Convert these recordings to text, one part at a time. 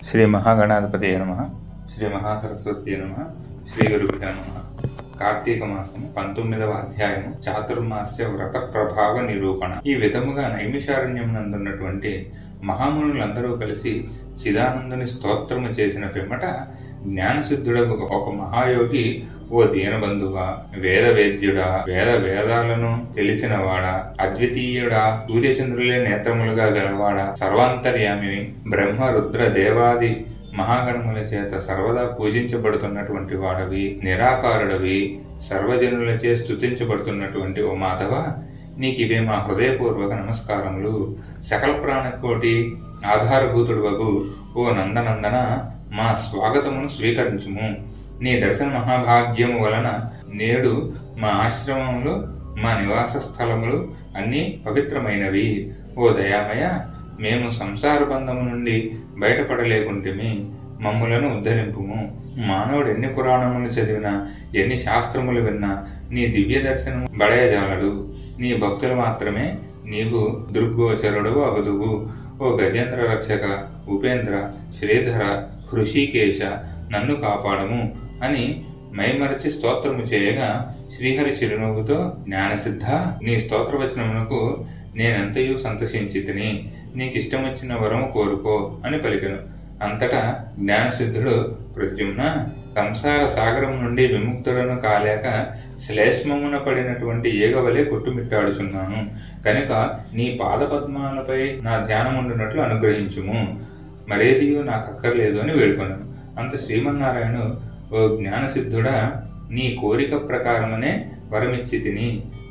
శ్రీ మహాగణాధిపతయే నమః. శ్రీ మహాసరస్వతయే నమః. శ్రీ గురుభ్యో నమః. కార్తీక మాసము 19వ అధ్యాయము చాతుర్మాస్య వ్రత ప్రభావ నిరూపణ. ఈ విధముగా నైమిషారణ్యం నందున్నటువంటి మహామునులందరూ కలిసి చిదానందుని స్తోత్రము చేసిన పిమ్మట జ్ఞానసిద్ధుడకు ఒక మహాయోగి, ఓ దీనబంధువా, వేదవేద్యుడా, వేదాలను తెలిసినవాడా, అద్వితీయుడా, సూర్యచంద్రులే నేత్రములుగా గలవాడా, సర్వాంతర్యామి, బ్రహ్మ రుద్ర దేవాది మహాగణముల చేత సర్వదా పూజించబడుతున్నటువంటి వాడవి, నిరాకారుడవి, సర్వజనులచే స్తుతించబడుతున్నటువంటి ఓ మాధవ, నీకివే మా హృదయపూర్వక నమస్కారములు. సకల ప్రాణకోటి ఆధారభూతుడు వగు ఓ నందనందన, మా స్వాగతమును స్వీకరించుము. నీ దర్శన మహాభాగ్యము వలన నేడు మా ఆశ్రమములు, మా నివాస స్థలములు అన్నీ పవిత్రమైనవి. ఓ దయామయ, మేము సంసార బంధము నుండి బయటపడలేకుంటిమి, మమ్ములను ఉద్ధరింపుము. మానవుడు ఎన్ని పురాణములు చదివినా, ఎన్ని శాస్త్రములు విన్నా నీ దివ్య దర్శనము బడయజాలడు. నీ భక్తులు మాత్రమే నీకు దుర్గోచరుడు అగుదువు. ఓ గజేంద్ర రక్షక, ఉపేంద్ర, శ్రీధర, హృషికేశ, నన్ను కాపాడము అని మైమరచి స్తోత్రము చేయగా, శ్రీహరి చిరునవ్వుతో, జ్ఞానసిద్ధ, నీ స్తోత్రవచనమునకు నేనెంతయూ సంతోషించితిని. నీకిష్టమొచ్చిన వరము కోరుకో అని పలికెను. అంతటా జ్ఞానసిద్ధుడు, ప్రద్యుమ్న, సంసార సాగరం నుండి విముక్తుడను కాలేక శ్లేష్మమున పడినటువంటి ఈగవలే కొట్టుమిట్టాడుచున్నాను. కనుక నీ పాదపద్మాలపై నా ధ్యానముండునట్లు అనుగ్రహించుము. మరేదియూ నాకక్కర్లేదు అని వేడుకొనను. అంత శ్రీమన్నారాయణు, ఓ జ్ఞానసిద్ధుడా, నీ కోరిక ప్రకారమనే వరమిచ్చి తిని,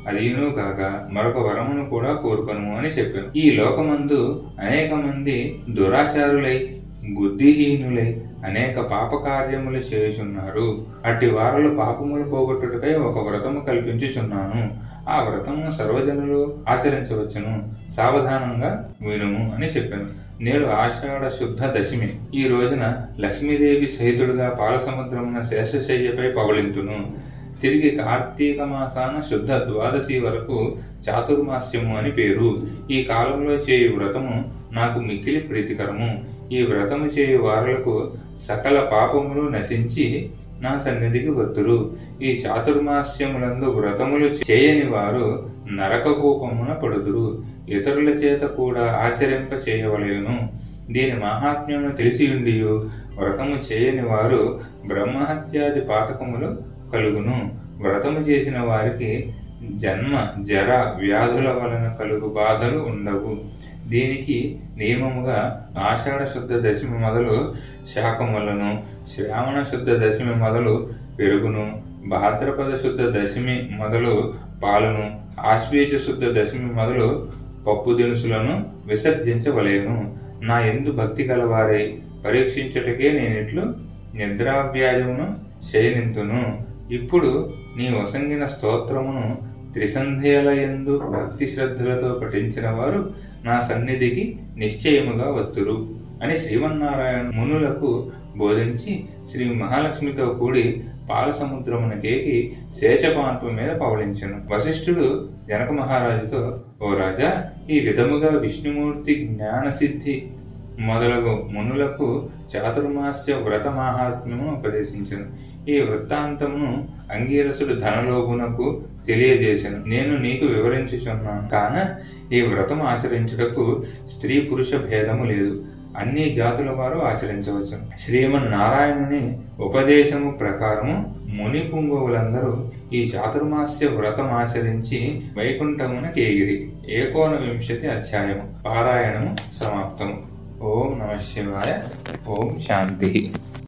అదియును కాక మరొక వరమును కూడా కోరుకొను అని చెప్పాను. ఈ లోకమందు అనేక మంది దురాచారులై, బుద్ధిహీనులై అనేక పాపకార్యములు చేయుచున్నారు. అట్టి వారలు పాపములు పోగొట్టుటకై ఒక వ్రతము కల్పించుచున్నాను. ఆ వ్రతము సర్వజనులు ఆచరించవచ్చును. సావధానంగా వినుము అని చెప్పాను. నేడు ఆషాఢ శుద్ధ దశమి. ఈ రోజున లక్ష్మీదేవి సహితుడుగా పాలసముద్రమున శేషశయ్యపై పవళింతును. తిరిగి కార్తీక మాసాన శుద్ధ ద్వాదశి వరకు చాతుర్మాస్యము అని పేరు. ఈ కాలంలో చేయు వ్రతము నాకు మిక్కిలి ప్రీతికరము. ఈ వ్రతము చేయు వారులకు సకల పాపములు నశించి నా సన్నిధికి వత్తురు. ఈ చాతుర్మాస్యములందు వ్రతములు చేయని వారు నరకకూపమున పడుదురు. ఇతరుల చేత కూడా ఆచరింప చేయవలెను. దీని మహాత్మ్యమును తెలిసియుండియు వ్రతము చేయని వారు బ్రహ్మహత్యాది పాతకములు కలుగును. వ్రతము చేసిన వారికి జన్మ, జర, వ్యాధుల వలన కలుగు బాధలు ఉండవు. దీనికి నియమముగా ఆషాఢ శుద్ధ దశమి మొదలు శాకములను, శ్రావణ శుద్ధ దశమి మొదలు పెరుగును, భాద్రపద శుద్ధ దశమి మొదలు పాలను, ఆశ్వేజ శుద్ధ దశమి మొదలు పప్పు దినుసులను విసర్జించవలేను. నా యందు భక్తి గలవారై పరీక్షించుటకే నేనిట్లు నిద్రావ్యాజమును శయనింతును. ఇప్పుడు నీ వసంగిన స్తోత్రమును త్రిసంధ్యలయందు భక్తి శ్రద్ధలతో పఠించిన వారు నా సన్నిధికి నిశ్చయముగా వత్తురు అని శ్రీమన్నారాయణ మునులకు బోధించి శ్రీ మహాలక్ష్మితో కూడి పాలసముద్రమునకేకి శేషపాంపు మీద పవళించెను. వశిష్ఠుడు జనక మహారాజుతో, ఓ రాజా, ఈ విధముగా విష్ణుమూర్తి జ్ఞానసిద్ధి మొదలగు మునులకు చాతుర్మాస్య వ్రత మహాత్మ్యము ఉపదేశించెను. ఈ వృత్తాంతమును అంగీరసుడు ధనలోభునకు తెలియజేసెను. నేను నీకు వివరించుచున్నాను కాన, ఈ వ్రతము ఆచరించుటకు స్త్రీ పురుష భేదము లేదు. అన్ని జాతుల వారు ఆచరించవచ్చు. శ్రీమన్నారాయణుని ఉపదేశము ప్రకారము ముని పుంగవులందరూ ఈ చాతుర్మాస్య వ్రతం ఆచరించి వైకుంఠమున కేగిరి. 19 అధ్యాయము పారాయణము సమాప్తము. ఓం నమః శివాయ. ఓం శాంతి.